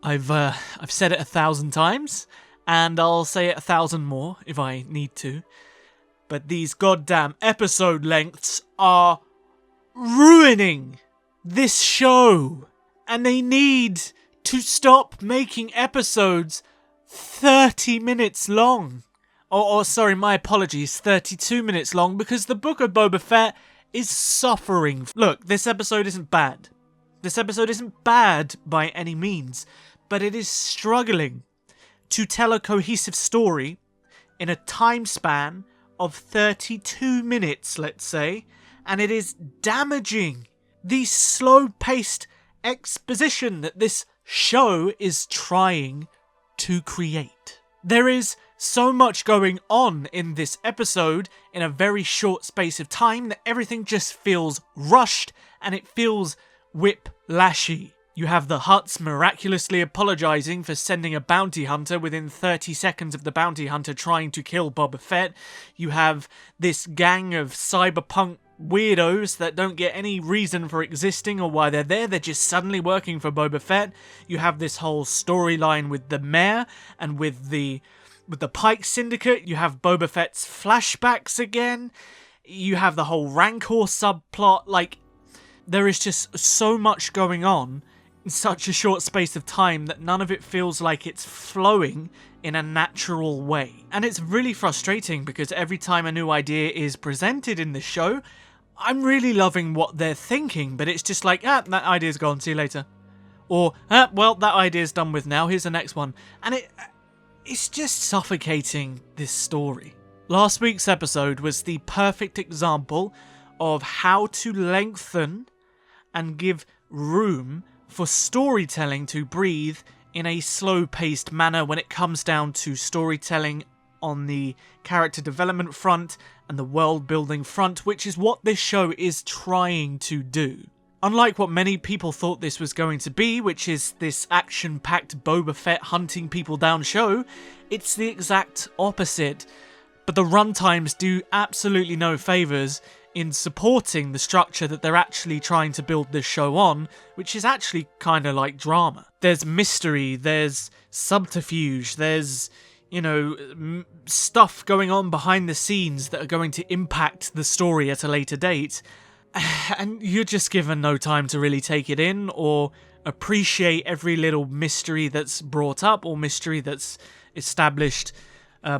I've said it 1,000 times, and I'll say it 1,000 more if I need to. But these goddamn episode lengths are ruining this show. And they need to stop making episodes 30 minutes long. Sorry, my apologies, 32 minutes long, because the Book of Boba Fett is suffering. Look, this episode isn't bad. This episode isn't bad by any means, but it is struggling to tell a cohesive story in a time span of 32 minutes, let's say, and it is damaging the slow-paced exposition that this show is trying to create. There is so much going on in this episode in a very short space of time that everything just feels rushed and it feels whiplashy. You have the Hutts miraculously apologizing for sending a bounty hunter within 30 seconds of the bounty hunter trying to kill Boba Fett. You have this gang of cyberpunk weirdos that don't get any reason for existing or why they're there. They're just suddenly working for Boba Fett. You have this whole storyline with the mayor and with the Pike Syndicate. You have Boba Fett's flashbacks again. You have the whole Rancor subplot. Like, there is just so much going on in such a short space of time that none of it feels like it's flowing in a natural way. And it's really frustrating because every time a new idea is presented in the show, I'm really loving what they're thinking, but it's just like, that idea's gone, see you later. Or, well, that idea's done with now, here's the next one. And it's just suffocating this story. Last week's episode was the perfect example of how to lengthen and give room for storytelling to breathe in a slow-paced manner when it comes down to storytelling on the character development front and the world-building front, which is what this show is trying to do. Unlike what many people thought this was going to be, which is this action-packed Boba Fett hunting people down show, it's the exact opposite. But the runtimes do absolutely no favours in supporting the structure that they're actually trying to build this show on, which is actually kind of like drama. There's mystery, there's subterfuge, there's, stuff going on behind the scenes that are going to impact the story at a later date, and you're just given no time to really take it in or appreciate every little mystery that's brought up or mystery that's established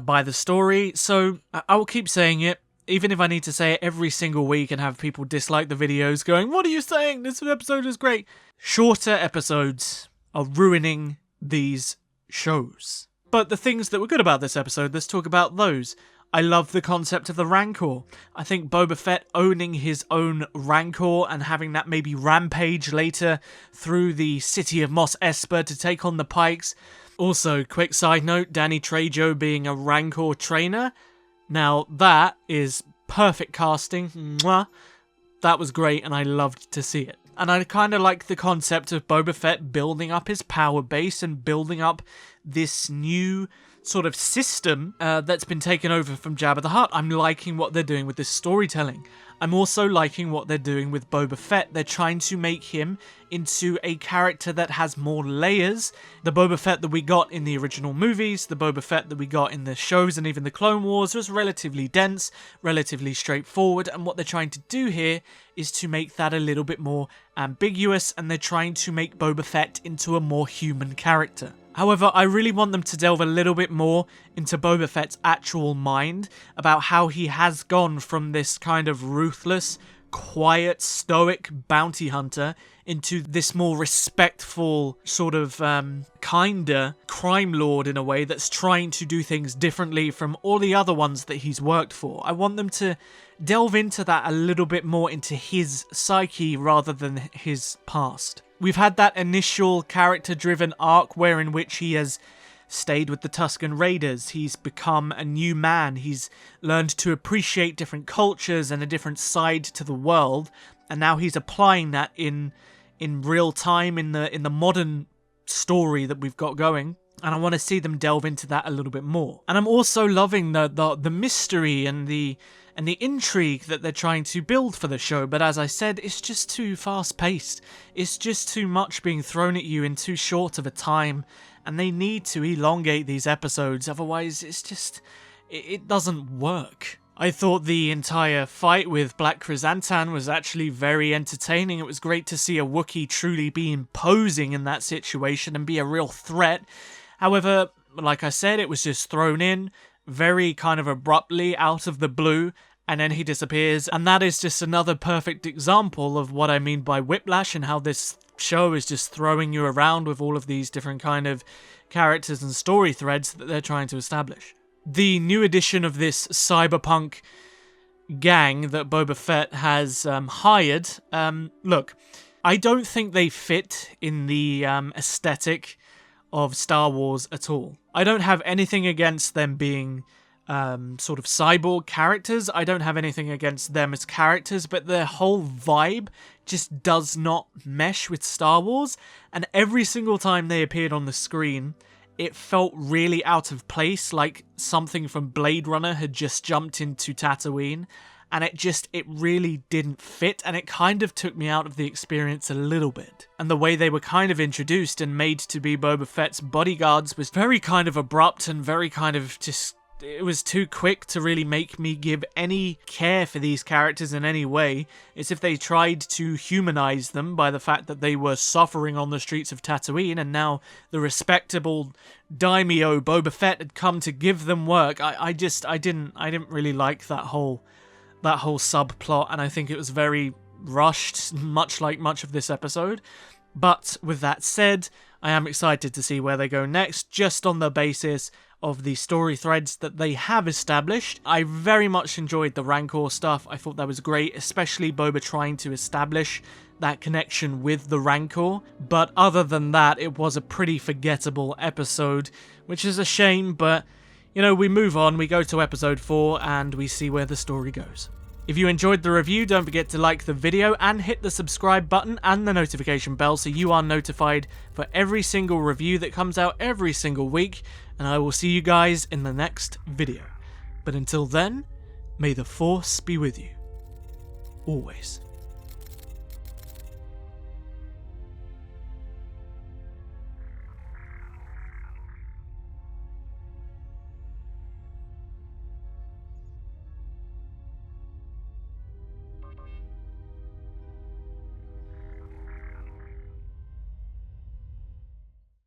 by the story. So I will keep saying it, even if I need to say it every single week and have people dislike the videos going, "What are you saying? This episode is great." Shorter episodes are ruining these shows. But the things that were good about this episode, let's talk about those. I love the concept of the Rancor. I think Boba Fett owning his own Rancor and having that maybe rampage later through the city of Mos Espa to take on the Pikes. Also, quick side note, Danny Trejo being a Rancor trainer. Now, that is perfect casting. Mwah. That was great, and I loved to see it. And I kind of like the concept of Boba Fett building up his power base and building up this new sort of system that's been taken over from Jabba the Hutt. I'm liking what they're doing with this storytelling. I'm also liking what they're doing with Boba Fett. They're trying to make him into a character that has more layers. The Boba Fett that we got in the original movies, the Boba Fett that we got in the shows and even the Clone Wars was relatively dense, relatively straightforward, and what they're trying to do here is to make that a little bit more ambiguous, and they're trying to make Boba Fett into a more human character. However, I really want them to delve a little bit more into Boba Fett's actual mind, about how he has gone from this kind of ruthless, quiet, stoic bounty hunter into this more respectful, sort of kinder crime lord in a way that's trying to do things differently from all the other ones that he's worked for. I want them to delve into that a little bit more, into his psyche rather than his past. We've had that initial character-driven arc in which he has stayed with the Tusken Raiders. He's become a new man. He's learned to appreciate different cultures and a different side to the world, and now he's applying that in real time in the modern story that we've got going. And I want to see them delve into that a little bit more. And I'm also loving the mystery and the and the intrigue that they're trying to build for the show, but as I said, it's just too fast-paced. It's just too much being thrown at you in too short of a time, and they need to elongate these episodes, otherwise it doesn't work. I thought the entire fight with Black Chrysanthemum was actually very entertaining. It was great to see a Wookiee truly be imposing in that situation and be a real threat. However, like I said, it was just thrown in very kind of abruptly out of the blue, and then he disappears, and that is just another perfect example of what I mean by whiplash and how this show is just throwing you around with all of these different kind of characters and story threads that they're trying to establish. The new edition of this cyberpunk gang that Boba Fett has hired, look, I don't think they fit in the aesthetic of Star Wars at all. I don't have anything against them being sort of cyborg characters. I don't have anything against them as characters, but their whole vibe just does not mesh with Star Wars, and every single time they appeared on the screen, it felt really out of place, like something from Blade Runner had just jumped into Tatooine, and it really didn't fit, and it kind of took me out of the experience a little bit. And the way they were kind of introduced and made to be Boba Fett's bodyguards was very kind of abrupt and very kind of just... It was too quick to really make me give any care for these characters in any way. It's if they tried to humanize them by the fact that they were suffering on the streets of Tatooine, and now the respectable daimyo Boba Fett had come to give them work. I didn't really like that whole subplot, and I think it was very rushed, much like much of this episode. But with that said, I am excited to see where they go next, just on the basis of the story threads that they have established. I very much enjoyed the Rancor stuff. I thought that was great, especially Boba trying to establish that connection with the Rancor. But other than that, it was a pretty forgettable episode, which is a shame, but, you know, we move on, we go to episode 4, and we see where the story goes. If you enjoyed the review, don't forget to like the video and hit the subscribe button and the notification bell so you are notified for every single review that comes out every single week, and I will see you guys in the next video. But until then, may the Force be with you. Always.